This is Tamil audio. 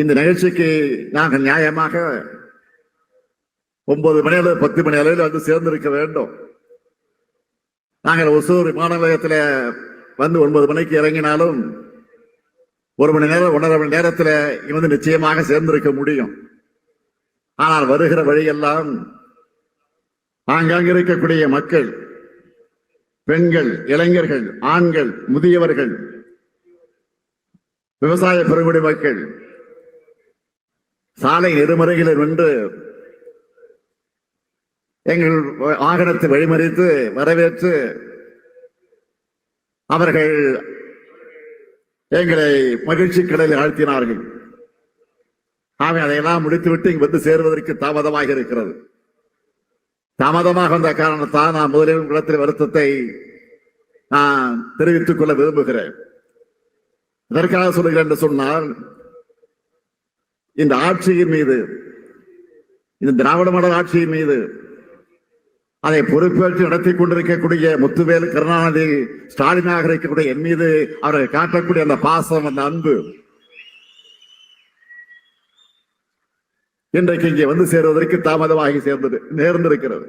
இந்த நிகழ்ச்சிக்கு நாங்கள் நியாயமாக 9 மணி அளவு 10 மணி அளவில் வந்து சேர்ந்திருக்க வேண்டும். நாங்கள் ஒசூர் விமான நிலையத்தில் வந்து 9 மணிக்கு இறங்கினாலும் 1 மணி நேரம் 1.5 மணி நேரத்தில் வந்து நிச்சயமாக சேர்ந்திருக்க முடியும். ஆனால் வருகிற வழியெல்லாம் ஆங்காங்க இருக்கக்கூடிய மக்கள், பெண்கள், இளைஞர்கள், ஆண்கள், முதியவர்கள், விவசாய பெருங்குடி மக்கள் சாலை நெடுமறைகளில் நின்று எங்கள் வாகனத்தை வழிமறித்து வரவேற்று அவர்கள் எங்களை மகிழ்ச்சி கடலில் ஆழ்த்தினார்கள். ஆகவே அதையெல்லாம் முடித்துவிட்டு இங்கு வந்து சேருவதற்கு தாமதமாக இருக்கிறது. தாமதமாக வந்த காரணத்தால் நான் முதலில் குளத்தில் வருத்தத்தை நான் தெரிவித்துக் கொள்ள விரும்புகிறேன். இதற்காக சொல்லுகிறேன் என்று சொன்னால், இந்த ஆட்சியின் மீது, இந்த திராவிட மாடல் ஆட்சியின் மீது அதை பொறுப்பேற்று நடத்தி கொண்டிருக்கக்கூடிய முத்துவேல் கருணாநிதி ஸ்டாலினாக இருக்கக்கூடிய என் மீது அவர்கள் காட்டக்கூடிய அந்த பாசம், அந்த அன்பு இன்றைக்கு இங்கே வந்து சேருவதற்கு தாமதமாகி நேர்ந்திருக்கிறது.